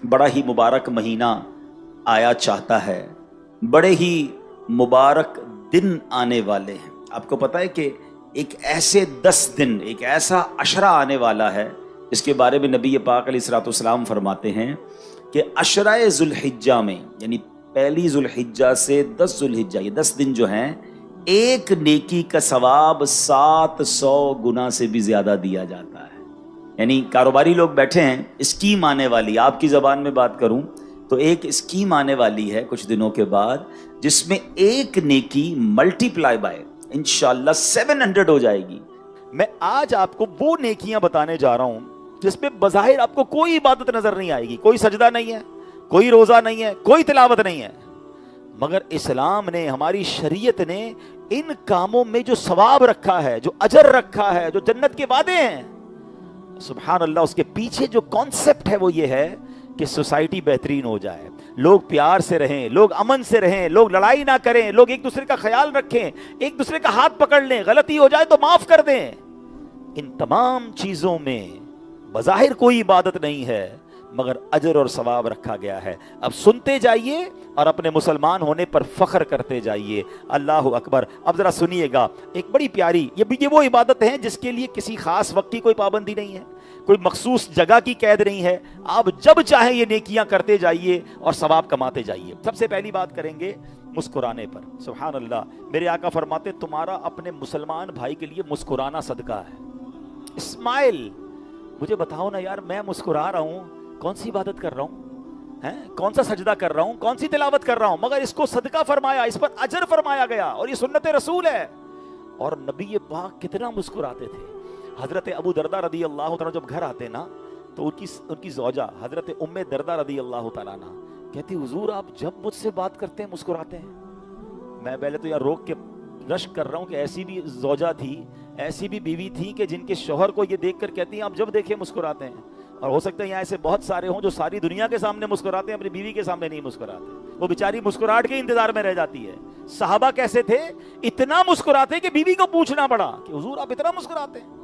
بڑا ہی مبارک مہینہ آیا چاہتا ہے، بڑے ہی مبارک دن آنے والے ہیں۔ آپ کو پتہ ہے کہ ایک ایسے 10 دن، ایک ایسا عشرہ آنے والا ہے جس کے بارے میں نبی پاک علیہ الصلوۃ والسلام فرماتے ہیں کہ عشرہ ذوالحجہ میں، یعنی پہلی ذوالحجہ سے 10 ذوالحجہ، یہ 10 دن جو ہیں، ایک نیکی کا ثواب 700 گنا سے بھی زیادہ دیا جاتا ہے۔ یعنی کاروباری لوگ بیٹھے ہیں، اسکیم آنے والی، آپ کی زبان میں بات کروں تو ایک اسکیم آنے والی ہے کچھ دنوں کے بعد، جس میں ایک نیکی ملٹی پلائی بائی انشاءاللہ 700 ہو جائے گی۔ میں آج آپ کو وہ نیکیاں بتانے جا رہا ہوں جس پہ بظاہر آپ کو کوئی عبادت نظر نہیں آئے گی، کوئی سجدہ نہیں ہے، کوئی روزہ نہیں ہے، کوئی تلاوت نہیں ہے، مگر اسلام نے، ہماری شریعت نے ان کاموں میں جو ثواب رکھا ہے، جو اجر رکھا ہے، جو جنت کے وعدے ہیں، سبحان اللہ، اس کے پیچھے جو کانسیپٹ ہے وہ یہ ہے کہ سوسائٹی بہترین ہو جائے، لوگ پیار سے رہیں، لوگ امن سے رہیں، لوگ لڑائی نہ کریں، لوگ ایک دوسرے کا خیال رکھیں، ایک دوسرے کا ہاتھ پکڑ لیں، غلطی ہو جائے تو معاف کر دیں۔ ان تمام چیزوں میں بظاہر کوئی عبادت نہیں ہے، مگر اجر اور ثواب رکھا گیا ہے۔ اب سنتے جائیے اور اپنے مسلمان ہونے پر فخر کرتے جائیے۔ اللہ اکبر۔ اب ذرا سنیے گا، ایک بڑی پیاری، یہ وہ عبادت ہے جس کے لیے کسی خاص وقت کی کوئی پابندی نہیں ہے، کوئی مخصوص جگہ کی قید نہیں ہے، آپ جب چاہیں یہ نیکیاں کرتے جائیے اور ثواب کماتے جائیے۔ سب سے پہلی بات کریں گے مسکرانے پر۔ سبحان اللہ، میرے آقا فرماتے تمہارا اپنے مسلمان بھائی کے لیے مسکرانا صدقہ ہے۔ اسمائل، مجھے بتاؤ نا یار، میں مسکرا رہا ہوں، کون سی عبادت کر رہا ہوں، کون سا سجدہ کر رہا ہوں، کون سی تلاوت کر رہا ہوں، مگر اس کو صدقہ فرمایا، اس پر اجر فرمایا گیا، اور یہ سنت رسول ہے۔ اور نبی پاک کتنا مسکراتے تھے۔ حضرت ابو دردہ رضی اللہ تعالیٰ جب گھر آتے نا تو ان کی زوجہ حضرت ام دردہ رضی اللہ تعالیٰ عنہ کہتی، حضور آپ جب مجھ سے بات کرتے ہیں مسکراتے ہیں۔ میں پہلے تو یار روک کے رشک کر رہا ہوں کہ ایسی بھی زوجہ تھی، ایسی بھی بیوی تھی کہ جن کے شوہر کو یہ دیکھ کر کہتی ہیں آپ جب دیکھیں مسکراتے ہیں۔ اور ہو سکتا ہے یہاں ایسے بہت سارے ہوں جو ساری دنیا کے سامنے مسکراتے ہیں، اپنی بیوی کے سامنے نہیں مسکراتے، وہ بیچاری مسکراہٹ کے انتظار میں رہ جاتی ہے۔ صحابہ کیسے تھے؟ اتنا مسکراتے کہ بیوی کو پوچھنا پڑا کہ حضور آپ اتنا مسکراتے ہیں؟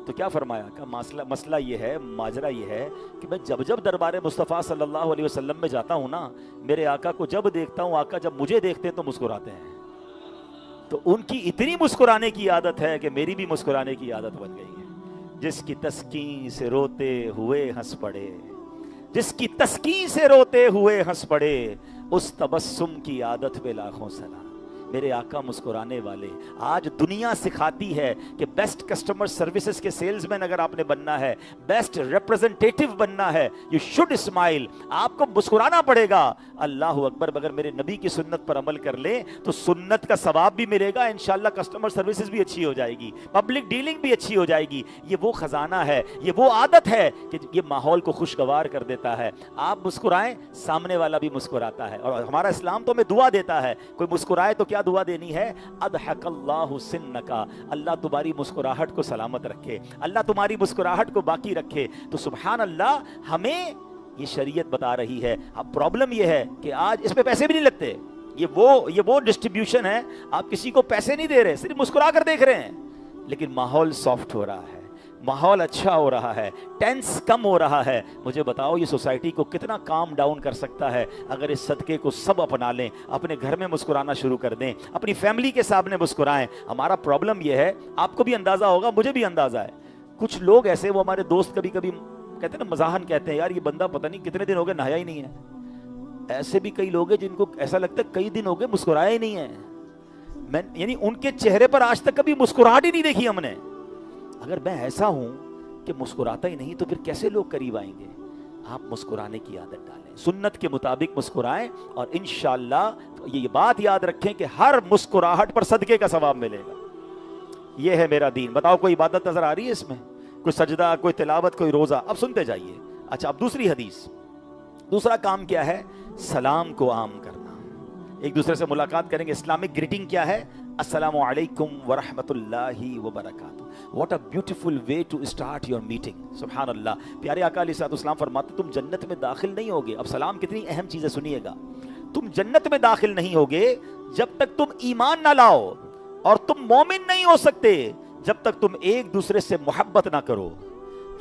تو کیا فرمایا کہ مسئلہ یہ ہے، ماجرا یہ ہے کہ میں جب دربار مصطفیٰ صلی اللہ علیہ وسلم میں جاتا ہوں نا، میرے آقا کو جب دیکھتا ہوں، آقا جب مجھے دیکھتے ہیں تو مسکراتے ہیں۔ تو ان کی اتنی مسکرانے کی عادت ہے کہ میری بھی مسکرانے کی عادت بن گئی ہے۔ جس کی تسکین سے روتے ہوئے ہنس پڑے، جس کی تسکین سے روتے ہوئے ہنس پڑے، اس تبسم کی عادت پہ لاکھوں سلام۔ میرے آقا مسکرانے والے۔ آج دنیا سکھاتی ہے کہ بیسٹ کسٹمر سروسز کے سیلز مین اگر آپ نے بننا ہے، بیسٹ ریپرزنٹیٹو بننا ہے، یو شوڈ اسمائل، آپ کو مسکرانا پڑے گا۔ اللہ اکبر۔ اگر میرے نبی کی سنت پر عمل کر لیں تو سنت کا ثواب بھی ملے گا، انشاءاللہ کسٹمر سروسز بھی اچھی ہو جائے گی، پبلک ڈیلنگ بھی اچھی ہو جائے گی۔ یہ وہ خزانہ ہے، یہ وہ عادت ہے کہ یہ ماحول کو خوشگوار کر دیتا ہے۔ آپ مسکرائیں، سامنے والا بھی مسکراتا ہے، اور ہمارا اسلام تو ہمیں دعا دیتا ہے۔ کوئی مسکرائے تو کیا دعا دینی ہے؟ اضحک اللہ سنکا، اللہ تمہاری مسکراہٹ کو سلامت رکھے، اللہ تمہاری مسکراہٹ کو باقی رکھے۔ تو سبحان اللہ، ہمیں یہ شریعت بتا رہی ہے۔ اب پرابلم یہ ہے کہ آج اس پہ پیسے بھی نہیں لگتے، یہ وہ ڈسٹریبیوشن ہے، آپ کسی کو پیسے نہیں دے رہے، صرف مسکرا کر دیکھ رہے ہیں، لیکن ماحول سافٹ ہو رہا ہے، ماحول اچھا ہو رہا ہے، ٹینس کم ہو رہا ہے۔ مجھے بتاؤ یہ سوسائٹی کو کتنا کام ڈاؤن کر سکتا ہے اگر اس صدقے کو سب اپنا لیں، اپنے گھر میں مسکرانا شروع کر دیں، اپنی فیملی کے سامنے مسکرائیں۔ ہمارا پرابلم یہ ہے، آپ کو بھی اندازہ ہوگا، مجھے بھی اندازہ ہے، کچھ لوگ ایسے، وہ ہمارے دوست کبھی کبھی کہتے ہیں نا، مزاحن کہتے ہیں، یار یہ بندہ پتہ نہیں کتنے دن ہو گئے نہایا ہی نہیں ہے۔ ایسے بھی کئی لوگ ہیں جن کو ایسا لگتا ہے کئی دن ہو گئے مسکرایا ہی نہیں ہے، یعنی ان کے چہرے پر آج تک کبھی مسکراہٹ ہی نہیں دیکھی ہم نے۔ اگر میں ایسا ہوں کہ مسکراتا ہی نہیں تو پھر کیسے لوگ قریب آئیں گے؟ آپ مسکرانے کی عادت ڈالیں، سنت کے مطابق مسکرائیں، اور انشاءاللہ یہ بات یاد رکھیں کہ ہر مسکراہٹ پر صدقے کا ثواب ملے گا۔ یہ ہے میرا دین۔ بتاؤ کوئی عبادت نظر آ رہی ہے اس میں؟ کوئی سجدہ، کوئی تلاوت، کوئی روزہ؟ اب سنتے جائیے۔ اچھا، اب دوسری حدیث، دوسرا کام کیا ہے؟ سلام کو عام کرنا، ایک دوسرے سے ملاقات کریں گے۔ اسلامک گریٹنگ کیا ہے؟ السلام علیکم ورحمۃ اللہ وبرکاتہ۔ What a beautiful way to start your meeting. سبحان اللہ۔ پیارے آقا علیہ الصلوۃ والسلام فرماتے تم جنت میں داخل نہیں ہوگے، اب سلام کتنی اہم چیز ہے سنیے گا، تم جنت میں داخل نہیں ہوگے جب تک تم ایمان نہ لاؤ، اور تم مومن نہیں ہو سکتے جب تک تم ایک دوسرے سے محبت نہ کرو۔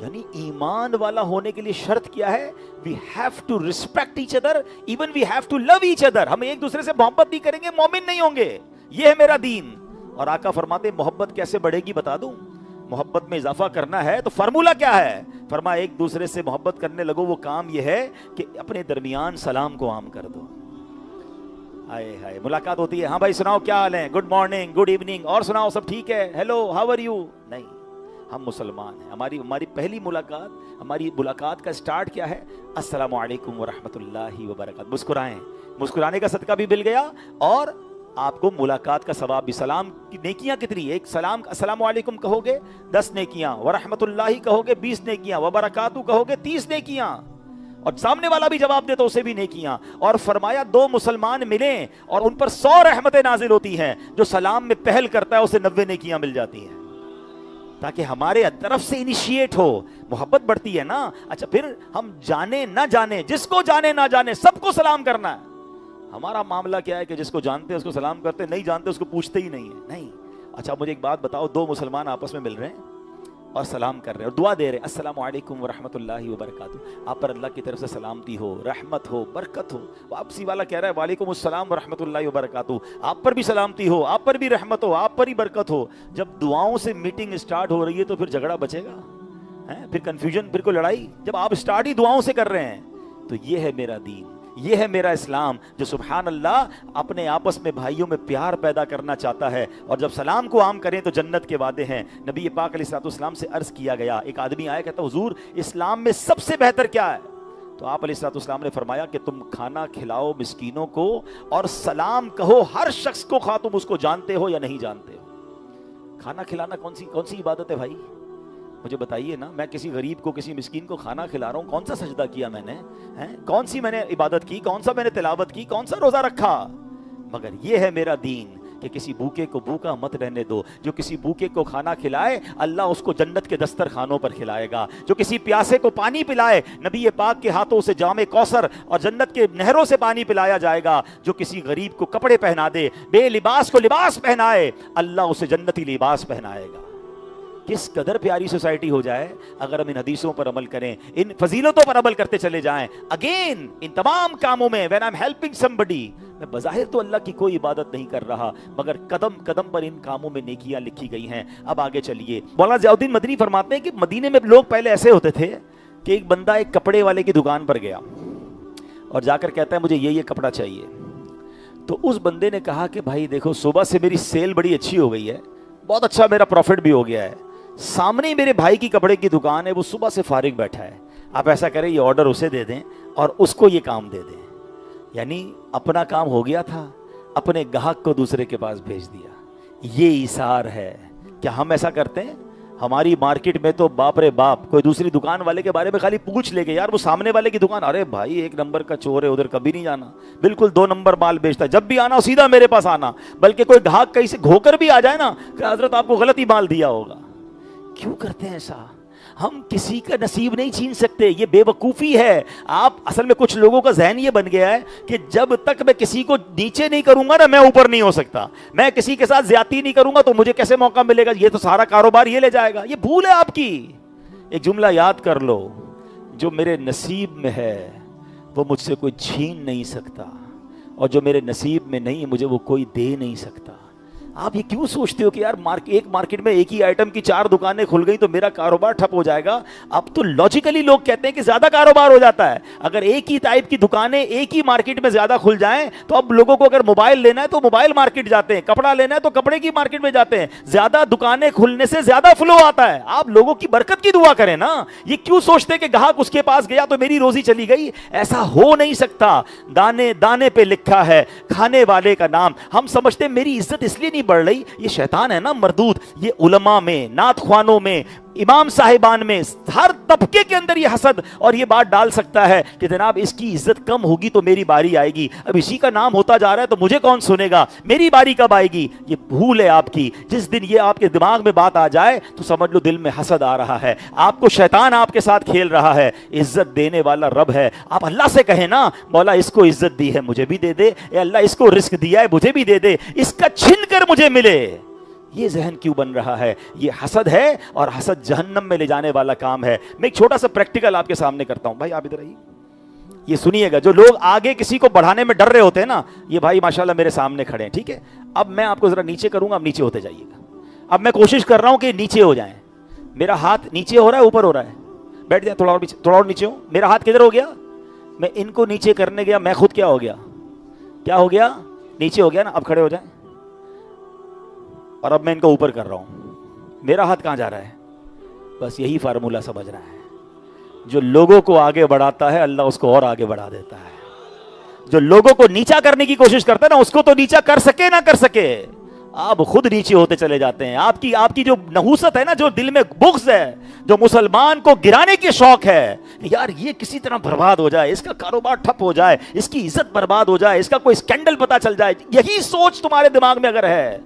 یعنی ایمان والا ہونے کے لیے شرط کیا ہے؟ We have to respect each other, even we have to love each other. ہم ایک دوسرے سے محبت نہیں کریں گے مومن نہیں ہوں گے. یہ ہے میرا دین. اور آقا فرماتے ہیں محبت کیسے بڑھے گی بتا دوں؟ محبت میں اضافہ کرنا ہے تو فارمولا کیا ہے؟ فرمایا ایک دوسرے سے محبت کرنے لگو. وہ کام یہ ہے کہ اپنے درمیان سلام کو عام کر دو. ہائے ہائے ملاقات ہوتی ہے، ہاں بھائی سناؤ کیا حال ہے، گڈ مارننگ، گڈ ایوننگ، اور سناؤ سب ٹھیک ہے، ہیلو ہاؤ آر یو. نہیں، ہم مسلمان ہیں. ہماری پہلی ملاقات کا سٹارٹ کیا ہے؟ السلام علیکم ورحمۃ اللہ وبرکاتہ. مسکرائیں، مسکرانے کا صدقہ بھی مل گیا اور آپ کو ملاقات کا ثواب بھی. سلام کی نیکیاں کتنی؟ ایک سلام السلام علیکم کہو گے 10 نیکیاں، ورحمۃ اللہ کہو گے 20 نیکیاں، وبرکاتہ کہو گے 30 نیکیاں، اور سامنے والا بھی جواب دے تو اسے بھی نیکیاں. اور فرمایا 2 مسلمان ملیں اور ان پر 100 رحمتیں نازل ہوتی ہیں. جو سلام میں پہل کرتا ہے اسے 90 نیکیاں مل جاتی ہیں. تاکہ ہمارے طرف سے انیشیٹ ہو، محبت بڑھتی ہے نا. اچھا پھر ہم جانے نہ جانے، جس کو جانے نہ جانے سب کو سلام کرنا ہے. ہمارا معاملہ کیا ہے کہ جس کو جانتے ہیں اس کو سلام کرتے، نہیں جانتے اس کو پوچھتے ہی نہیں ہے. نہیں. اچھا مجھے ایک بات بتاؤ، 2 مسلمان آپس میں مل رہے ہیں اور سلام کر رہے ہیں اور دعا دے رہے ہیں السلام علیکم ورحمۃ اللہ وبرکاتہ. آپ پر اللہ کی طرف سے سلامتی ہو، رحمت ہو، برکت ہو. واپسی والا کہہ رہا ہے وعلیکم السلام ورحمۃ اللہ وبرکاتہ. آپ پر بھی سلامتی ہو، آپ پر بھی رحمت ہو، آپ پر ہی برکت ہو. جب دعاؤں سے میٹنگ اسٹارٹ ہو رہی ہے تو پھر جھگڑا بچے گا؟ پھر کنفیوژن، پھر کوئی لڑائی؟ جب آپ اسٹارٹ ہی دعاؤں سے کر رہے ہیں. تو یہ ہے میرا دین، یہ ہے میرا اسلام جو سبحان اللہ اپنے آپس میں بھائیوں میں پیار پیدا کرنا چاہتا ہے. اور جب سلام کو عام کریں تو جنت کے وعدے ہیں. نبی پاک علیہ الصلوۃ والسلام سے عرض کیا گیا، ایک آدمی آیا کہتا حضور اسلام میں سب سے بہتر کیا ہے؟ تو آپ علیہ الصلوۃ والسلام نے فرمایا کہ تم کھانا کھلاؤ مسکینوں کو اور سلام کہو ہر شخص کو، خواہ تم اس کو جانتے ہو یا نہیں جانتے ہو. کھانا کھلانا کون سی عبادت ہے بھائی؟ مجھے بتائیے نا. میں کسی غریب کو، کسی مسکین کو کھانا کھلا رہا ہوں، کون سا سجدہ کیا میں نے؟ کون سی میں نے عبادت کی؟ کون سا میں نے تلاوت کی؟ کون سا روزہ رکھا؟ مگر یہ ہے میرا دین کہ کسی بھوکے کو بھوکا مت رہنے دو. جو کسی بھوکے کو کھانا کھلائے اللہ اس کو جنت کے دسترخوانوں پر کھلائے گا. جو کسی پیاسے کو پانی پلائے نبی پاک کے ہاتھوں سے جام کوثر اور جنت کے نہروں سے پانی پلایا جائے گا. جو کسی غریب کو کپڑے پہنا دے، بے لباس کو لباس پہنائے، اللہ اسے جنتی لباس پہنائے گا. کس قدر پیاری سوسائٹی ہو جائے اگر ہم ان حدیثوں پر عمل کریں، ان فضیلتوں پر عمل کرتے چلے جائیں. اگین ان تمام کاموں میں when I'm helping somebody، میں بظاہر تو اللہ کی کوئی عبادت نہیں کر رہا مگر قدم قدم پر ان کاموں میں نیکیاں لکھی گئی ہیں. اب آگے چلیے. مولانا ضیاء الدین مدنی فرماتے ہیں کہ مدینے میں لوگ پہلے ایسے ہوتے تھے کہ ایک بندہ ایک کپڑے والے کی دکان پر گیا اور جا کر کہتا ہے مجھے یہ کپڑا چاہیے. تو اس بندے نے کہا کہ بھائی دیکھو صبح سے میری سیل بڑی اچھی ہو گئی ہے، بہت اچھا میرا پروفٹ بھی ہو گیا ہے، سامنے ہی میرے بھائی کی کپڑے کی دکان ہے، وہ صبح سے فارغ بیٹھا ہے، آپ ایسا کریں یہ آرڈر اسے دے دیں اور اس کو یہ کام دے دیں. یعنی اپنا کام ہو گیا تھا، اپنے گاہک کو دوسرے کے پاس بھیج دیا. یہ ایثار ہے. کیا ہم ایسا کرتے ہیں؟ ہماری مارکیٹ میں تو باپ رے باپ، کوئی دوسری دکان والے کے بارے میں خالی پوچھ لے گے یار وہ سامنے والے کی دکان، ارے بھائی 1 نمبر کا چور ہے، ادھر کبھی نہیں جانا، بالکل 2 نمبر مال بیچتا ہے، جب بھی آنا سیدھا میرے پاس آنا. بلکہ کوئی گاہک کہیں سے گھو کر بھی آ جائے نا کہ حضرت آپ کو غلطی مال دیا ہوگا. کیوں کرتے ہیں ایسا؟ ہم کسی کا نصیب نہیں چھین سکتے، یہ بے وقوفی ہے. آپ اصل میں کچھ لوگوں کا ذہن یہ بن گیا ہے کہ جب تک میں کسی کو نیچے نہیں کروں گا نا میں اوپر نہیں ہو سکتا، میں کسی کے ساتھ زیادتی نہیں کروں گا تو مجھے کیسے موقع ملے گا، یہ تو سارا کاروبار یہ لے جائے گا. یہ بھول ہے آپ کی. ایک جملہ یاد کر لو، جو میرے نصیب میں ہے وہ مجھ سے کوئی چھین نہیں سکتا، اور جو میرے نصیب میں نہیں مجھے وہ کوئی دے نہیں سکتا. آپ یہ کیوں سوچتے ہو کہ یار ایک مارکیٹ میں ایک ہی آئٹم کی 4 دکانیں کھل گئی تو میرا کاروبار ٹھپ ہو جائے گا؟ اب تو لاجیکلی لوگ کہتے ہیں کہ زیادہ کاروبار ہو جاتا ہے. اگر ایک ہی ٹائپ کی دکانیں ایک ہی مارکیٹ میں زیادہ کھل جائیں تو اب لوگوں کو اگر موبائل لینا ہے تو موبائل مارکیٹ جاتے ہیں، کپڑا لینا ہے تو کپڑے کی مارکیٹ میں جاتے ہیں. زیادہ دکانیں کھلنے سے زیادہ فلو آتا ہے. آپ لوگوں کی برکت کی دعا کریں نا. یہ کیوں سوچتے کہ گاہک اس کے پاس گیا تو میری روزی چلی گئی؟ ایسا ہو نہیں سکتا. دانے دانے پہ لکھا ہے کھانے والے کا نام. ہم سمجھتے میری عزت اس لیے نہیں بڑھ رہی، یہ شیطان ہے نا مردود. یہ علماء میں، نعت خوانوں میں، امام صاحبان میں، ہر طبقے کے اندر یہ حسد اور یہ بات ڈال سکتا ہے کہ جناب اس کی عزت کم ہوگی تو میری باری آئے گی، اب اسی کا نام ہوتا جا رہا ہے تو مجھے کون سنے گا، میری باری کب آئے گی. یہ بھول ہے آپ کی. جس دن یہ آپ کے دماغ میں بات آ جائے تو سمجھ لو دل میں حسد آ رہا ہے، آپ کو شیطان آپ کے ساتھ کھیل رہا ہے. عزت دینے والا رب ہے. آپ اللہ سے کہیں نا مولا اس کو عزت دی ہے مجھے بھی دے دے، اے اللہ اس کو رزق دیا ہے مجھے بھی دے دے، اس کا چھن کر مجھے ملے. یہ ذہن کیوں بن رہا ہے؟ یہ حسد ہے، اور حسد جہنم میں لے جانے والا کام ہے۔ میں ایک چھوٹا سا پریکٹیکل آپ کے سامنے کرتا ہوں، بھائی آپ ادھر آئیے، یہ سنیے گا۔ جو لوگ آگے کسی کو بڑھانے میں ڈر رہے ہوتے ہیں نا، یہ بھائی ماشاءاللہ میرے سامنے کھڑے ہیں، ٹھیک ہے؟ اب میں آپ کو ذرا نیچے کروں گا، اب نیچے ہوتے جائیے گا۔ اب میں کوشش کر رہا ہوں کہ نیچے ہو جائیں، میرا ہاتھ نیچے ہو رہا ہے اوپر ہو رہا ہے؟ بیٹھ جائیں، تھوڑا اور نیچے ہوں۔ میرا ہاتھ کدھر ہو گیا؟ میں ان کو نیچے کرنے گیا، میں خود کیا ہو گیا؟ کیا ہو گیا؟ نیچے ہو گیا نا۔ اب کھڑے ہو جائیں، اور اب میں ان کو اوپر کر رہا ہوں، میرا ہاتھ کہاں جا رہا ہے؟ بس یہی فارمولہ سمجھ رہا ہے، جو لوگوں کو آگے بڑھاتا ہے اللہ اس کو اور آگے بڑھا دیتا ہے۔ جو لوگوں کو نیچا کرنے کی کوشش کرتا ہے نا، اس کو تو نیچا کر سکے نہ کر سکے، آپ خود نیچے ہوتے چلے جاتے ہیں۔ آپ کی جو نحوست ہے نا، جو دل میں بغض ہے، جو مسلمان کو گرانے کے شوق ہے، یار یہ کسی طرح برباد ہو جائے، اس کا کاروبار ٹھپ ہو جائے، اس کی عزت برباد ہو جائے، اس کا کوئی اسکینڈل پتا چل جائے، یہی سوچ تمہارے دماغ میں اگر ہے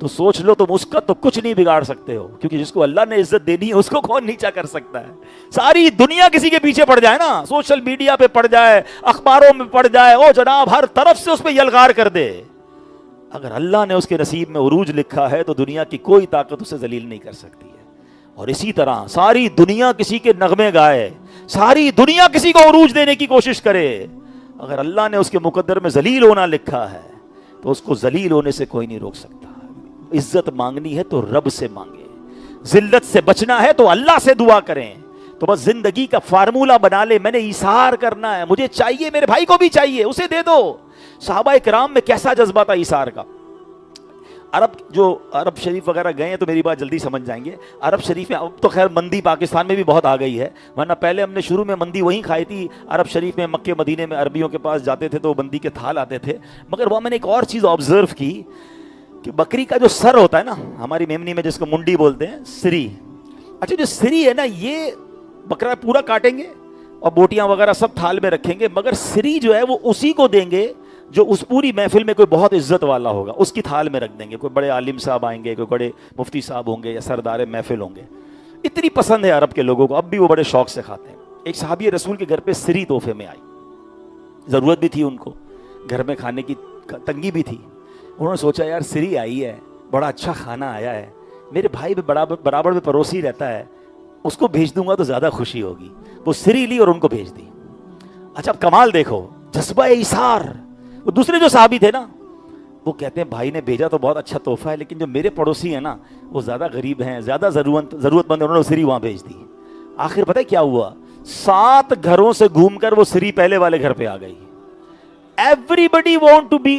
تو سوچ لو تم اس کا تو کچھ نہیں بگاڑ سکتے ہو، کیونکہ جس کو اللہ نے عزت دینی ہے اس کو کون نیچا کر سکتا ہے؟ ساری دنیا کسی کے پیچھے پڑ جائے نا، سوشل میڈیا پہ پڑ جائے، اخباروں میں پڑ جائے، او جناب ہر طرف سے اس پہ یلغار کر دے، اگر اللہ نے اس کے نصیب میں عروج لکھا ہے تو دنیا کی کوئی طاقت اسے ذلیل نہیں کر سکتی ہے۔ اور اسی طرح ساری دنیا کسی کے نغمے گائے، ساری دنیا کسی کو عروج دینے کی کوشش کرے، اگر اللہ نے اس کے مقدر میں ذلیل ہونا لکھا ہے تو اس کو ذلیل ہونے سے کوئی نہیں روک سکتا۔ عزت مانگنی ہے تو رب سے مانگے، ذلت سے بچنا ہے تو اللہ سے دعا کریں۔ تو بس زندگی کا فارمولہ بنا لے، میں نے ایثار کرنا ہے، مجھے چاہیے، میرے بھائی کو بھی چاہیے، اسے دے دو۔ صحابہ کرام میں کیسا جذبہ تھا ایثار کا۔ عرب شریف وغیرہ گئے ہیں تو میری بات جلدی سمجھ جائیں گے۔ عرب شریف میں اب تو خیر مندی پاکستان میں بھی بہت آ گئی ہے، ورنہ پہلے ہم نے شروع میں مندی وہیں کھائی تھی۔ عرب شریف میں، مکے مدینے میں عربیوں کے پاس جاتے تھے تو مندی کے تھال آتے تھے، مگر وہاں میں نے ایک اور چیز آبزرو کی کہ بکری کا جو سر ہوتا ہے نا، ہماری میمنی میں جس کو منڈی بولتے ہیں، سری، اچھا جو سری ہے نا، یہ بکرا پورا کاٹیں گے اور بوٹیاں وغیرہ سب تھال میں رکھیں گے، مگر سری جو ہے وہ اسی کو دیں گے جو اس پوری محفل میں کوئی بہت عزت والا ہوگا، اس کی تھال میں رکھ دیں گے۔ کوئی بڑے عالم صاحب آئیں گے، کوئی بڑے مفتی صاحب ہوں گے یا سردار محفل ہوں گے۔ اتنی پسند ہے عرب کے لوگوں کو، اب بھی وہ بڑے شوق سے کھاتے ہیں۔ ایک صحابی رسول کے گھر پہ سری تحفے میں آئی، ضرورت بھی تھی ان کو، گھر میں کھانے کی تنگی بھی تھی۔ انہوں نے سوچا یار سری آئی ہے، بڑا اچھا کھانا آیا ہے، میرے بھائی بھی برابر میں پڑوسی رہتا ہے، اس کو بھیج دوں گا تو زیادہ خوشی ہوگی۔ وہ سری لی اور ان کو بھیج دی۔ اچھا اب کمال دیکھو، جذبہ ایثار۔ وہ دوسرے جو صحابی تھے نا، وہ کہتے ہیں بھائی نے بھیجا تو بہت اچھا تحفہ ہے، لیکن جو میرے پڑوسی ہیں نا وہ زیادہ غریب ہیں، زیادہ ضرورت مند ہیں، انہوں نے سری وہاں بھیج دی۔ آخر پتہ ہے کیا ہوا؟ 7 گھروں سے گھوم کر وہ سری پہلے والے گھر پہ آ گئی۔ ایوریبڈی وانٹ ٹو بی،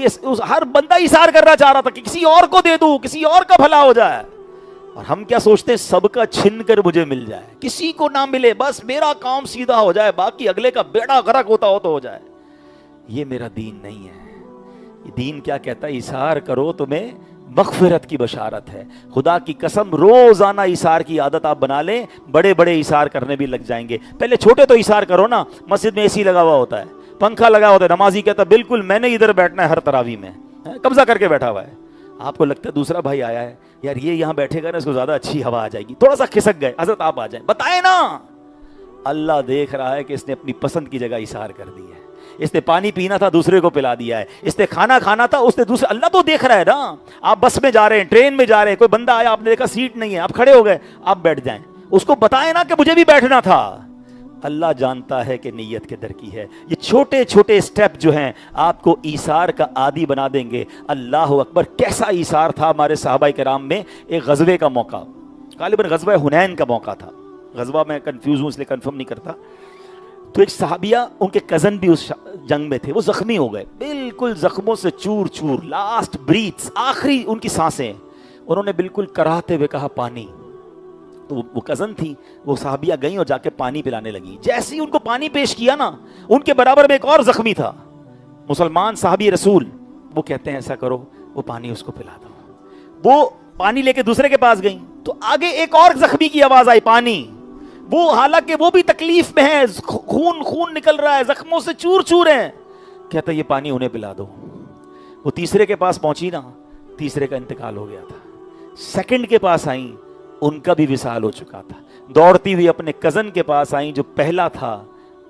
ہر بندہ ایثار کرنا چاہ رہا تھا کہ کسی اور کو دے دوں، کسی اور کا بھلا ہو جائے۔ اور ہم کیا سوچتے ہیں؟ سب کا چھن کر مجھے مل جائے، کسی کو نہ ملے، بس میرا کام سیدھا ہو جائے، باقی اگلے کا بیڑا غرق ہوتا ہو تو ہو جائے۔ یہ میرا دین نہیں ہے۔ یہ دین کیا کہتا ہے؟ ایثار کرو، تمہیں مغفرت کی بشارت ہے۔ خدا کی قسم روزانہ ایثار کی عادت آپ بنا لیں، بڑے بڑے ایثار کرنے بھی لگ جائیں گے۔ پہلے چھوٹے تو ایثار کرو نا، مسجد میں اے سی لگا ہوا ہوتا ہے، پنکھا لگا ہوتا ہے، نمازی کہتا ہے بالکل میں نے ادھر بیٹھنا ہے، ہر تراویح میں قبضہ کر کے بیٹھا ہوا ہے۔ آپ کو لگتا ہے دوسرا بھائی آیا ہے، یار یہ یہاں بیٹھے گا نا، اس کو زیادہ اچھی ہوا آ جائے گی، تھوڑا سا کھسک گئے، حضرت آپ آ جائیں، بتائیں نا۔ اللہ دیکھ رہا ہے کہ اس نے اپنی پسند کی جگہ ایثار کر دی ہے۔ اس نے پانی پینا تھا، دوسرے کو پلا دیا ہے۔ اس نے کھانا کھانا تھا، اس نے دوسرے، اللہ تو دیکھ رہا ہے نا۔ آپ بس میں جا رہے ہیں، ٹرین میں جا رہے ہیں، کوئی بندہ آیا، آپ نے دیکھا سیٹ نہیں ہے، آپ کھڑے ہو گئے، آپ بیٹھ جائیں، اس کو بتائیں نا کہ مجھے بھی بیٹھنا تھا۔ اللہ جانتا ہے کہ نیت کے در کی ہے۔ یہ چھوٹے چھوٹے سٹیپ جو ہیں آپ کو ایثار کا عادی بنا دیں گے۔ اللہ اکبر، کیسا ایثار تھا ہمارے صحابہ کرام میں۔ ایک غزوے کا موقع، غالباً غزوہ حنین کا موقع تھا، غزوہ میں کنفیوز ہوں اس لیے کنفرم نہیں کرتا۔ تو ایک صحابیہ، ان کے کزن بھی اس جنگ میں تھے، وہ زخمی ہو گئے، بالکل زخموں سے چور چور، لاسٹ بریتھس، آخری ان کی سانسیں۔ انہوں نے بالکل کراہتے ہوئے کہا پانی۔ تو وہ کزن تھی، وہ صحابیہ گئیں اور جا کے پانی پلانے لگی۔ جیسے ہی ان کو پانی پیش کیا نا، ان کے برابر میں ایک اور زخمی تھا، مسلمان صحابی رسول، وہ کہتے ہیں ایسا کرو، وہ پانی اس کو پلا دو۔ وہ پانی لے کے دوسرے کے پاس گئیں تو آگے ایک اور زخمی کی آواز آئی، پانی۔ وہ حالانکہ وہ بھی تکلیف میں ہے، خون نکل رہا ہے، زخموں سے چور چور ہیں، کہتا یہ پانی انہیں پلا دو۔ وہ تیسرے کے پاس پہنچی نا، تیسرے کا انتقال ہو گیا تھا۔ سیکنڈ کے پاس آئیں، ان کا بھی وصال ہو چکا تھا۔ دوڑتی ہوئی اپنے کزن کے پاس آئیں جو پہلا تھا،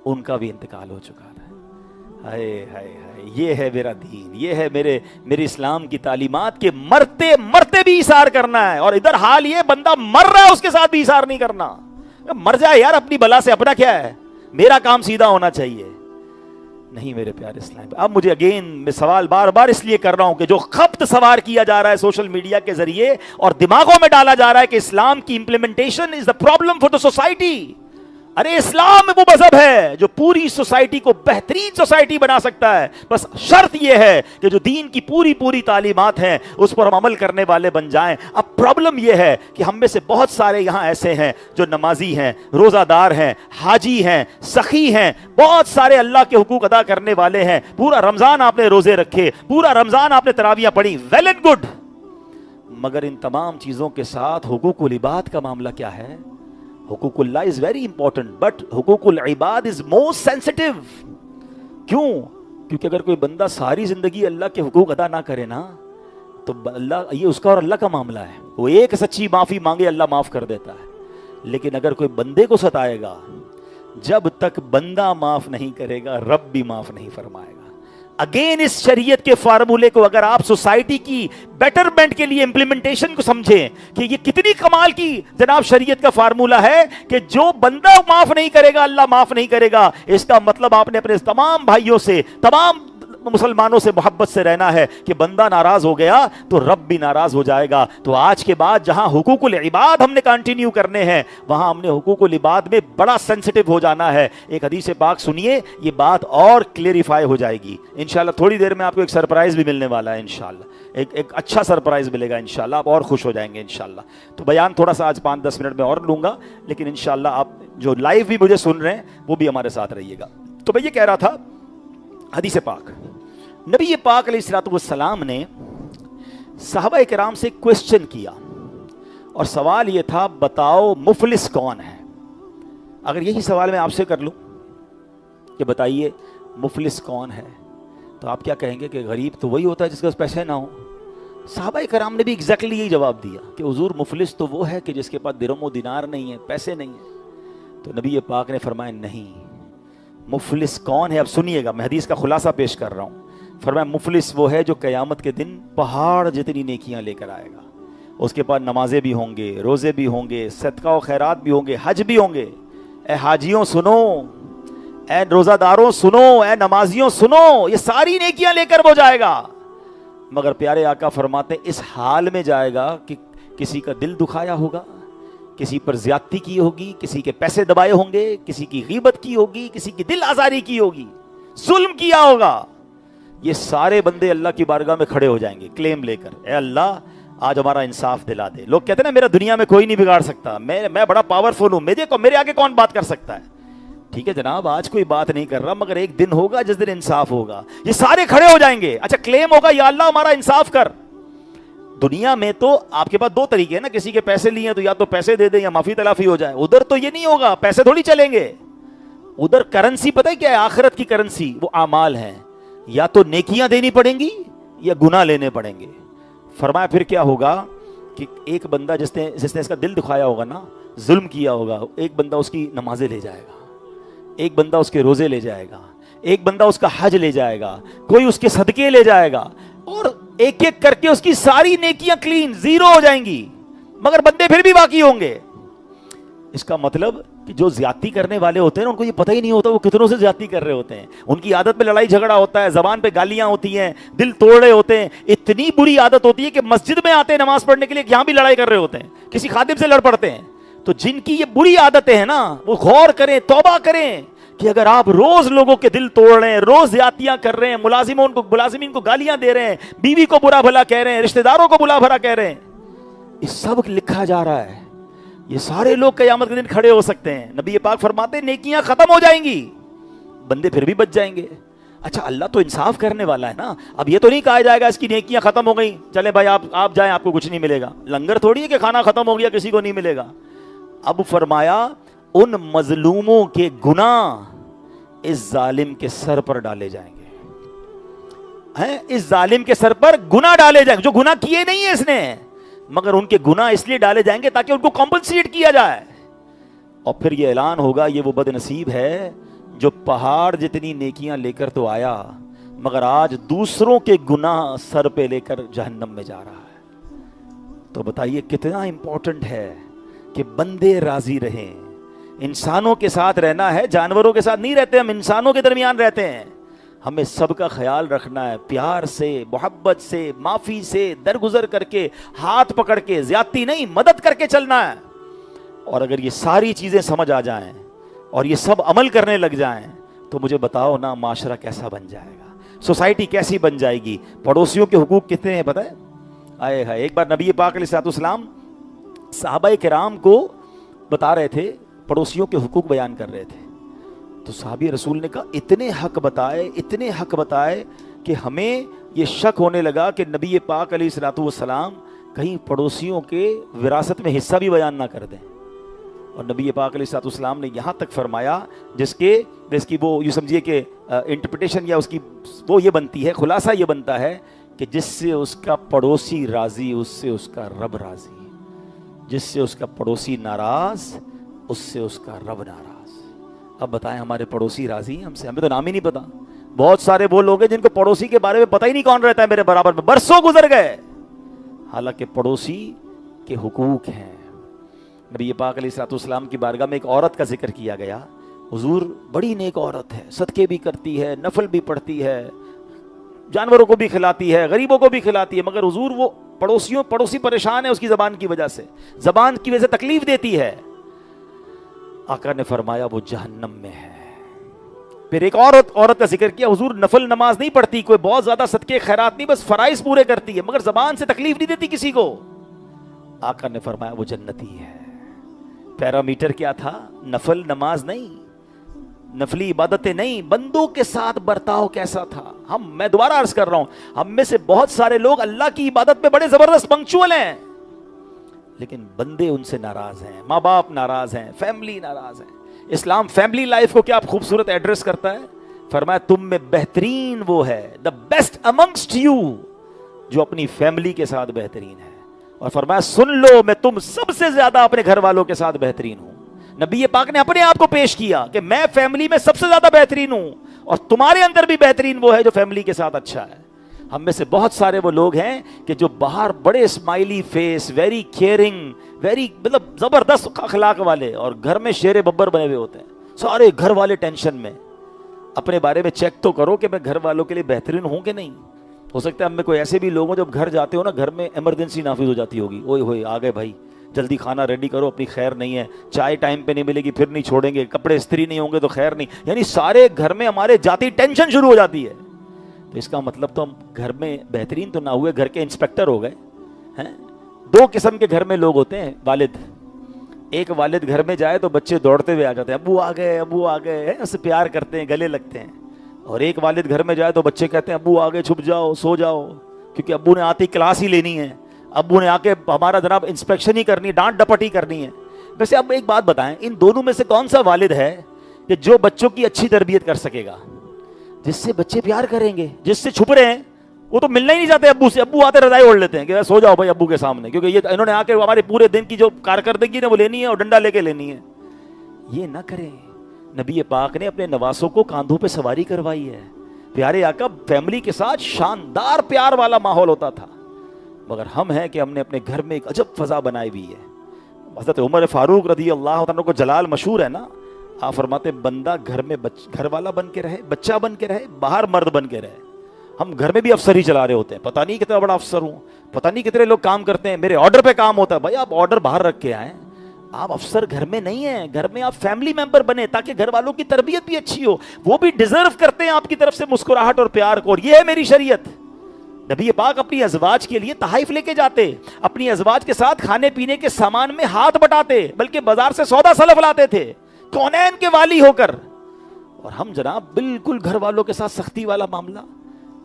ان کا بھی انتقال ہو چکا تھا۔ ہائے ہائے ہائے، یہ ہے میرا دین، یہ ہے میرے اسلام کی تعلیمات کے مرتے مرتے بھی ایثار کرنا ہے. اور ادھر حال یہ بندہ مر رہا ہے اس کے ساتھ بھی ایثار نہیں کرنا. مر جائے یار اپنی بلا سے، اپنا کیا ہے، میرا کام سیدھا ہونا چاہیے. نہیں میرے پیارے اسلام. اب مجھے اگین میں سوال بار بار اس لیے کر رہا ہوں کہ جو خبت سوار کیا جا رہا ہے سوشل میڈیا کے ذریعے اور دماغوں میں ڈالا جا رہا ہے کہ اسلام کی implementation is the problem for the society. ارے اسلام وہ مذہب ہے جو پوری سوسائٹی کو بہترین سوسائٹی بنا سکتا ہے، بس شرط یہ ہے کہ جو دین کی پوری تعلیمات ہیں اس پر ہم عمل کرنے والے بن جائیں. اب پرابلم یہ ہے کہ ہم میں سے بہت سارے یہاں ایسے ہیں جو نمازی ہیں، روزہ دار ہیں، حاجی ہیں، سخی ہیں، بہت سارے اللہ کے حقوق ادا کرنے والے ہیں. پورا رمضان آپ نے روزے رکھے، پورا رمضان آپ نے تراویحیں پڑھی، ویل اینڈ گڈ. مگر ان تمام چیزوں کے ساتھ حقوق العباد کا معاملہ کیا ہے؟ حقوق اللہ is very important but حقوق العباد is most sensitive. کیوں؟ کیونکہ اگر کوئی بندہ ساری زندگی اللہ کے حقوق ادا نہ کرے نا تو اللہ، یہ اس کا اور اللہ کا معاملہ ہے. وہ ایک سچی معافی مانگے اللہ معاف کر دیتا ہے. لیکن اگر کوئی بندے کو ستائے گا، جب تک بندہ معاف نہیں کرے گا رب بھی معاف نہیں فرمائے گا. اگین اس شریعت کے فارمولے کو اگر آپ سوسائٹی کی بیٹرمنٹ کے لیے امپلیمنٹیشن کو سمجھیں کہ یہ کتنی کمال کی جناب شریعت کا فارمولہ ہے کہ جو بندہ معاف نہیں کرے گا اللہ معاف نہیں کرے گا. اس کا مطلب آپ نے اپنے تمام بھائیوں سے، تمام مسلمانوں سے محبت سے رہنا ہے کہ بندہ ناراض ہو گیا تو رب بھی ناراض ہو جائے گا. تو آج کے بعد جہاں حقوق العباد ہم نے کنٹینیو کرنے ہیں وہاں ہم نے حقوق العباد میں بڑا سینسٹیو ہو جانا ہے. ایک حدیث پاک سنیے، یہ بات اور کلیریفائی ہو جائے گی انشاءاللہ. تھوڑی دیر میں آپ کو ایک سرپرائز بھی ملنے والا ہے انشاءاللہ، ایک اچھا سرپرائز ملے گا انشاءاللہ، آپ اور خوش ہو جائیں گے انشاءاللہ. تو بیان تھوڑا سا آج 5-10 منٹ میں اور لوں گا، لیکن انشاءاللہ آپ جو لائیو بھی مجھے سن رہے ہیں وہ بھی ہمارے ساتھ رہیے گا. تو میں یہ کہہ رہا تھا، حدیث پاک، نبی پاک علیہ الصلوۃ والسلام نے صحابہ کرام سے کوسچن کیا اور سوال یہ تھا بتاؤ مفلس کون ہے. اگر یہی سوال میں آپ سے کر لوں کہ بتائیے مفلس کون ہے تو آپ کیا کہیں گے کہ غریب تو وہی ہوتا ہے جس کے پاس پیسے نہ ہوں. صحابہ کرام نے بھی ایگزیکٹلی یہی جواب دیا کہ حضور مفلس تو وہ ہے کہ جس کے پاس درہم و دینار نہیں ہے، پیسے نہیں ہیں. تو نبی پاک نے فرمایا نہیں، مفلس کون ہے؟ اب سنیے گا، میں حدیث کا خلاصہ پیش کر رہا ہوں. فرمایا مفلس وہ ہے جو قیامت کے دن پہاڑ جتنی نیکیاں لے کر آئے گا. اس کے پاس نمازیں بھی ہوں گے، روزے بھی ہوں گے، صدقہ و خیرات بھی ہوں گے، حج بھی ہوں گے. اے حاجیوں سنو، اے روزہ داروں سنو، اے نمازیوں سنو، یہ ساری نیکیاں لے کر وہ جائے گا. مگر پیارے آقا فرماتے اس حال میں جائے گا کہ کسی کا دل دکھایا ہوگا، کسی پر زیادتی کی ہوگی، کسی کے پیسے دبائے ہوں گے، کسی کی غیبت کی ہوگی، کسی کی دل آزاری کی ہوگی، ظلم کیا ہوگا. یہ سارے بندے اللہ کی بارگاہ میں کھڑے ہو جائیں گے کلیم لے کر، اے اللہ آج ہمارا انصاف دلا دے. لوگ کہتے ہیں نا میرا دنیا میں کوئی نہیں بگاڑ سکتا، میں بڑا پاورفل ہوں، میرے آگے کون بات کر سکتا ہے. ٹھیک ہے جناب، آج کوئی بات نہیں کر رہا، مگر ایک دن ہوگا جس دن انصاف ہوگا. یہ سارے کھڑے ہو جائیں گے. اچھا کلیم ہوگا یا اللہ ہمارا انصاف کر. دنیا میں تو آپ کے پاس دو طریقے ہیں نا، کسی کے پیسے لیے ہیں تو یا تو پیسے دے دیں یا معافی تلافی ہو جائے. ادھر تو یہ نہیں ہوگا، پیسے تھوڑی چلیں گے. ادھر کرنسی پتہ ہے کیا ہے؟ آخرت کی کرنسی وہ اعمال ہیں، یا تو نیکیاں دینی پڑیں گی یا گناہ لینے پڑیں گے. فرمایا پھر کیا ہوگا کہ ایک بندہ جس نے اس کا دل دکھایا ہوگا نا، ظلم کیا ہوگا، ایک بندہ اس کی نمازیں لے جائے گا، ایک بندہ اس کے روزے لے جائے گا، ایک بندہ اس کا حج لے جائے گا، کوئی اس کے صدقے لے جائے گا، اور ایک ایک کر کے اس کی ساری نیکیاں کلین زیرو ہو جائیں گی. مگر بندے پھر بھی باقی ہوں گے. اس کا مطلب کہ جو زیادتی کرنے والے ہوتے ہیں ان کو یہ پتہ ہی نہیں ہوتا وہ کتنوں سے زیادتی کر رہے ہوتے ہیں. ان کی عادت میں لڑائی جھگڑا ہوتا ہے، زبان پہ گالیاں ہوتی ہیں، دل توڑ رہے ہوتے ہیں. اتنی بری عادت ہوتی ہے کہ مسجد میں آتے ہیں نماز پڑھنے کے لیے، یہاں بھی لڑائی کر رہے ہوتے ہیں، کسی خادم سے لڑ پڑتے ہیں. تو جن کی یہ بری عادتیں ہیں نا وہ غور کریں، توبہ کریں کہ اگر آپ روز لوگوں کے دل توڑ رہے ہیں، روز زیادتیاں کر رہے ہیں، ملازمین کو گالیاں دے رہے ہیں، بیوی کو برا بھلا کہہ رہے ہیں، رشتہ داروں کو برا بھلا کہہ رہے ہیں، یہ سب لکھا جا رہا ہے. یہ سارے لوگ قیامت کے دن کھڑے ہو سکتے ہیں. نبی پاک فرماتے ہیں نیکیاں ختم ہو جائیں گی، بندے پھر بھی بچ جائیں گے. اچھا اللہ تو انصاف کرنے والا ہے نا. اب یہ تو نہیں کہا جائے گا اس کی نیکیاں ختم ہو گئیں چلے بھائی آپ جائیں آپ کو کچھ نہیں ملے گا. لنگر تھوڑی ہے کہ کھانا ختم ہو گیا کسی کو نہیں ملے گا. اب فرمایا ان مظلوموں کے گناہ اس ظالم کے سر پر ڈالے جائیں گے. اس ظالم کے سر پر گناہ ڈالے جائیں گے جو گناہ کیے نہیں ہے اس نے، مگر ان کے گناہ اس لیے ڈالے جائیں گے تاکہ ان کو کمپنسیٹ کیا جائے. اور پھر یہ اعلان ہوگا یہ وہ بد نصیب ہے جو پہاڑ جتنی نیکیاں لے کر تو آیا مگر آج دوسروں کے گناہ سر پہ لے کر جہنم میں جا رہا ہے۔ تو بتائیے کتنا امپورٹنٹ ہے کہ بندے راضی رہیں۔ انسانوں کے ساتھ رہنا ہے، جانوروں کے ساتھ نہیں رہتے، ہم انسانوں کے درمیان رہتے ہیں۔ ہمیں سب کا خیال رکھنا ہے، پیار سے، محبت سے، معافی سے، درگزر کر کے، ہاتھ پکڑ کے، زیادتی نہیں، مدد کر کے چلنا ہے۔ اور اگر یہ ساری چیزیں سمجھ آ جائیں اور یہ سب عمل کرنے لگ جائیں تو مجھے بتاؤ نا معاشرہ کیسا بن جائے گا، سوسائٹی کیسی بن جائے گی۔ پڑوسیوں کے حقوق کتنے ہیں پتہ ہے؟ آئے ہائے، ایک بار نبی پاک علیہ الصلوۃ والسلام صحابہ کرام کو بتا رہے تھے، پڑوسیوں کے حقوق بیان کر رہے تھے، تو صحابی رسول نے کہا اتنے حق بتائے کہ ہمیں یہ شک ہونے لگا کہ نبی پاک علیہ الصلوۃ والسلام کہیں پڑوسیوں کے وراثت میں حصہ بھی بیان نہ کر دیں۔ اور نبی پاک علیہ الصلوۃ والسلام نے یہاں تک فرمایا جس کی وہ یوں سمجھیے کہ انٹرپریٹیشن یا اس کی وہ یہ بنتی ہے، خلاصہ یہ بنتا ہے کہ جس سے اس کا پڑوسی راضی اس سے اس کا رب راضی، جس سے اس کا پڑوسی ناراض اس سے اس کا رب ناراض۔ اب بتائیں ہمارے پڑوسی راضی ہیں ہم سے؟ ہمیں تو نام ہی نہیں پتا۔ بہت سارے وہ لوگ ہیں جن کو پڑوسی کے بارے میں پتہ ہی نہیں کون رہتا ہے میرے برابر میں، برسوں گزر گئے، حالانکہ پڑوسی کے حقوق ہیں۔ نبی پاک علیہ الصلوۃ والسلام کی بارگاہ میں ایک عورت کا ذکر کیا گیا، حضور بڑی نیک عورت ہے، صدقے بھی کرتی ہے، نفل بھی پڑھتی ہے، جانوروں کو بھی کھلاتی ہے، غریبوں کو بھی کھلاتی ہے، مگر حضور وہ پڑوسی پریشان ہے اس کی زبان کی وجہ سے، زبان کی وجہ سے تکلیف دیتی ہے۔ آقا نے فرمایا وہ جہنم میں ہے۔ پھر ایک عورت کا ذکر کیا، حضور نفل نماز نہیں پڑھتی، کوئی بہت زیادہ صدقے خیرات نہیں، بس فرائض پورے کرتی ہے، مگر زبان سے تکلیف نہیں دیتی کسی کو۔ آقا نے فرمایا وہ جنتی ہے۔ پیرامیٹر کیا تھا؟ نفل نماز نہیں، نفلی عبادتیں نہیں، بندوں کے ساتھ برتاؤ کیسا تھا۔ میں دوبارہ عرض کر رہا ہوں، ہم میں سے بہت سارے لوگ اللہ کی عبادت میں بڑے زبردست پنکچوئل ہیں، لیکن بندے ان سے ناراض ہیں، ماں باپ ناراض ہیں، فیملی ناراض ہے۔ اسلام فیملی لائف کو کیا خوبصورت ایڈریس کرتا ہے، فرمایا تم میں بہترین وہ ہے، دا بیسٹ امنگسٹ یو، جو اپنی فیملی کے ساتھ بہترین ہے، اور فرمایا سن لو میں تم سب سے زیادہ اپنے گھر والوں کے ساتھ بہترین ہوں۔ نبی پاک نے اپنے آپ کو پیش کیا کہ میں فیملی میں سب سے زیادہ بہترین ہوں، اور تمہارے اندر بھی بہترین وہ ہے جو فیملی کے ساتھ اچھا ہے۔ ہم میں سے بہت سارے وہ لوگ ہیں کہ جو باہر بڑے smiley face, very caring, very مطلب زبردست اخلاق والے، اور گھر میں شیر ببر بنے ہوئے ہوتے ہیں، سارے گھر والے ٹینشن میں۔ اپنے بارے میں چیک تو کرو کہ میں گھر والوں کے لیے بہترین ہوں کہ نہیں۔ ہو سکتا ہے ہم میں کوئی ایسے بھی لوگ ہوں جب گھر جاتے ہو نا، گھر میں ایمرجنسی نافذ ہو جاتی ہوگی، اوئے ہوئے آ گئے بھائی، جلدی کھانا ریڈی کرو، اپنی خیر نہیں ہے، چائے ٹائم پہ نہیں ملے گی پھر نہیں چھوڑیں گے، کپڑے استری نہیں ہوں گے تو خیر نہیں، یعنی سارے گھر میں ہمارے جاتی ٹینشن شروع ہو جاتی ہے۔ تو اس کا مطلب تو ہم گھر میں بہترین تو نہ ہوئے، گھر کے انسپیکٹر ہو گئے ہیں۔ دو قسم کے گھر میں لوگ ہوتے ہیں والد، ایک والد گھر میں جائے تو بچے دوڑتے ہوئے آ جاتے ہیں، ابو آ گئے، ابو آ گئے، اس سے پیار کرتے ہیں، گلے لگتے ہیں، اور ایک والد گھر میں جائے تو بچے کہتے ہیں ابو آ گئے، چھپ جاؤ، سو جاؤ، کیونکہ ابو نے آتی کلاس ہی لینی ہے، ابو نے آ کے ہمارا جناب انسپیکشن ہی کرنی ہے، ڈانٹ ڈپٹ ہی کرنی ہے۔ ویسے اب ایک بات بتائیں، ان دونوں میں سے کون سا والد ہے کہ جو بچوں کی اچھی تربیت کر سکے گا؟ جس سے بچے پیار کریں گے۔ جس سے چھپ رہے ہیں وہ تو ملنا ہی نہیں چاہتے ابو سے، ابو آتے رضائی اوڑھ لیتے ہیں کہ سو جاؤ بھائی ابو کے سامنے، کیونکہ یہ انہوں نے آ کے ہمارے پورے دن کی جو کارکردگی نے وہ لینی ہے اور ڈنڈا لے کے لینی ہے۔ یہ نہ کریں۔ نبی پاک نے اپنے نواسوں کو کاندھوں پہ سواری کروائی ہے، پیارے آقا فیملی کے ساتھ شاندار پیار والا ماحول ہوتا تھا، مگر ہم ہیں کہ ہم نے اپنے گھر میں ایک عجب فضا بنائی ہوئی ہے۔ حضرت عمر فاروق رضی اللہ عنہ کو جلال مشہور ہے نا، آپ فرماتے بندہ گھر میں گھر والا بن کے رہے، بچہ بن کے رہے، باہر مرد بن کے رہے۔ ہم گھر میں بھی افسر ہی چلا رہے ہوتے ہیں، پتہ نہیں کتنا بڑا افسر ہوں، پتہ نہیں کتنے لوگ کام کرتے ہیں، میرے آرڈر پہ کام ہوتا ہے۔ بھائی آپ آرڈر باہر رکھ کے آئیں، آپ افسر گھر میں نہیں ہیں، گھر میں آپ فیملی ممبر بنے تاکہ گھر والوں کی تربیت بھی اچھی ہو، وہ بھی ڈیزرو کرتے ہیں آپ کی طرف سے مسکراہٹ اور پیار کو، اور یہ ہے میری شریعت۔ نبی پاک اپنی ازواج کے لیے تحائف لے کے جاتے، اپنی ازواج کے ساتھ کھانے پینے کے سامان میں ہاتھ بٹاتے، بلکہ بازار سے سودا سلف لاتے تھے کونین کے والی ہو کر۔ اور ہم جناب بالکل گھر والوں کے ساتھ سختی والا معاملہ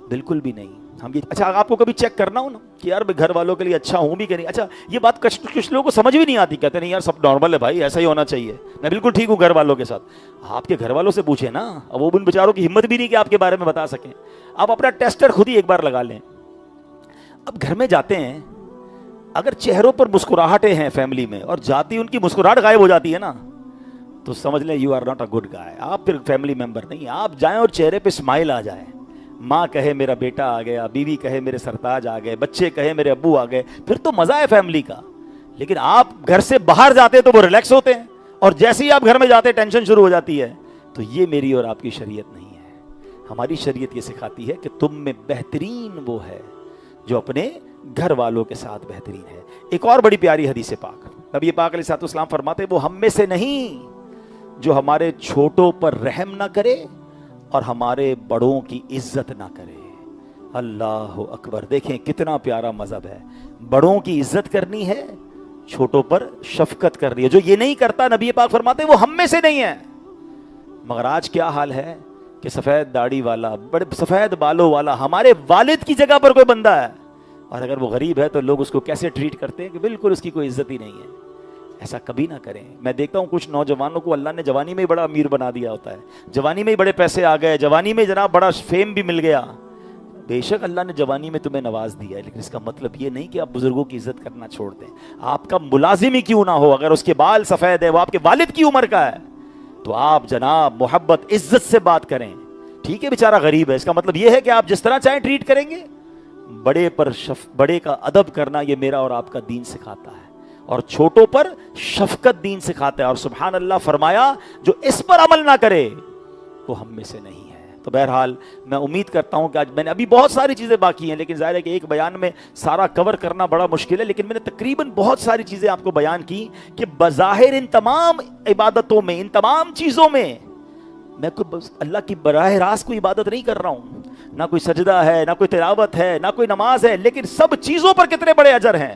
بالکل بھی نہیں۔ ہم یہ اچھا آپ کو کبھی چیک کرنا ہو نا کہ یار میں گھر والوں کے لیے اچھا ہوں بھی کہ نہیں، اچھا یہ بات کچھ لوگوں کو سمجھ بھی نہیں آتی، کہتے نہیں یار سب نارمل ہے بھائی، ایسا ہی ہونا چاہیے، میں بالکل ٹھیک ہوں گھر والوں کے ساتھ۔ آپ کے گھر والوں سے پوچھیں نا، اب وہ ان بیچاروں کی ہمت بھی نہیں کہ آپ کے بارے میں بتا سکیں۔ آپ اپنا ٹیسٹر خود ہی ایک بار لگا لیں۔ اب گھر میں جاتے ہیں، اگر چہروں پر مسکراہٹیں ہیں فیملی میں اور جاتی ان کی مسکراہٹ غائب ہو جاتی ہے نا، تو سمجھ لیں you are not a good guy, آپ پھر فیملی ممبر نہیں ہیں۔ آپ جائیں اور چہرے پہ اسمائل آ جائے، ماں کہے میرا بیٹا آ گیا، بیوی کہے میرے سرتاج آ گئے، بچے کہے میرے ابو آ گئے، پھر تو مزہ ہے فیملی کا۔ لیکن آپ گھر سے باہر جاتے تو وہ ریلیکس ہوتے ہیں، اور جیسے ہی آپ گھر میں جاتے ٹینشن شروع ہو جاتی ہے۔ تو یہ میری اور آپ کی شریعت نہیں ہے۔ ہماری شریعت یہ سکھاتی ہے کہ تم میں بہترین وہ ہے جو اپنے گھر والوں کے ساتھ بہترین ہے۔ ایک اور بڑی پیاری حدیث پاک، نبی پاک علیہ الصلوۃ والسلام فرماتے وہ ہم میں سے نہیں جو ہمارے چھوٹوں پر رحم نہ کرے اور ہمارے بڑوں کی عزت نہ کرے۔ اللہ اکبر، دیکھیں کتنا پیارا مذہب ہے۔ بڑوں کی عزت کرنی ہے، چھوٹوں پر شفقت کرنی ہے۔ جو یہ نہیں کرتا نبی پاک فرماتے وہ ہم میں سے نہیں ہے۔ مگر آج کیا حال ہے کہ سفید داڑھی والا، بڑے سفید بالوں والا ہمارے والد کی جگہ پر کوئی بندہ ہے، اور اگر وہ غریب ہے تو لوگ اس کو کیسے ٹریٹ کرتے ہیں کہ بالکل اس کی کوئی عزت ہی نہیں ہے۔ ایسا کبھی نہ کریں۔ میں دیکھتا ہوں کچھ نوجوانوں کو اللہ نے جوانی میں ہی بڑا امیر بنا دیا ہوتا ہے، جوانی میں ہی بڑے پیسے آ گئے، جوانی میں جناب بڑا فیم بھی مل گیا۔ بے شک اللہ نے جوانی میں تمہیں نواز دیا ہے، لیکن اس کا مطلب یہ نہیں کہ آپ بزرگوں کی عزت کرنا چھوڑ دیں۔ آپ کا ملازم ہی کیوں نہ ہو، اگر اس کے بال سفید ہے، وہ آپ کے والد کی عمر کا ہے، تو آپ جناب محبت عزت سے بات کریں۔ ٹھیک ہے بیچارہ غریب ہے، اس کا مطلب یہ ہے کہ آپ جس طرح چاہیں ٹریٹ کریں گے۔ بڑے کا ادب کرنا یہ میرا اور آپ کا دین سکھاتا ہے، اور چھوٹوں پر شفقت دین سکھاتا ہے۔ اور سبحان اللہ فرمایا جو اس پر عمل نہ کرے وہ ہم میں سے نہیں ہے۔ تو بہرحال میں امید کرتا ہوں کہ آج میں نے ابھی بہت ساری چیزیں باقی ہیں، لیکن ظاہر ہے کہ ایک بیان میں سارا کور کرنا بڑا مشکل ہے، لیکن میں نے تقریباً بہت ساری چیزیں آپ کو بیان کی کہ بظاہر ان تمام عبادتوں میں، ان تمام چیزوں میں میں کوئی اللہ کی براہ راست کوئی عبادت نہیں کر رہا ہوں، نہ کوئی سجدہ ہے، نہ کوئی تلاوت ہے، نہ کوئی نماز ہے، لیکن سب چیزوں پر کتنے بڑے اجر ہیں۔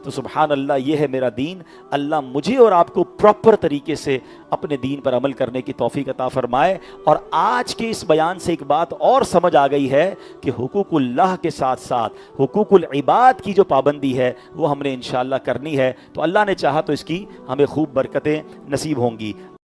تو سبحان اللہ، یہ ہے میرا دین۔ اللہ مجھے اور آپ کو پراپر طریقے سے اپنے دین پر عمل کرنے کی توفیق عطا فرمائے۔ اور آج کے اس بیان سے ایک بات اور سمجھ آ گئی ہے کہ حقوق اللہ کے ساتھ ساتھ حقوق العباد کی جو پابندی ہے وہ ہم نے انشاءاللہ کرنی ہے۔ تو اللہ نے چاہا تو اس کی ہمیں خوب برکتیں نصیب ہوں گی۔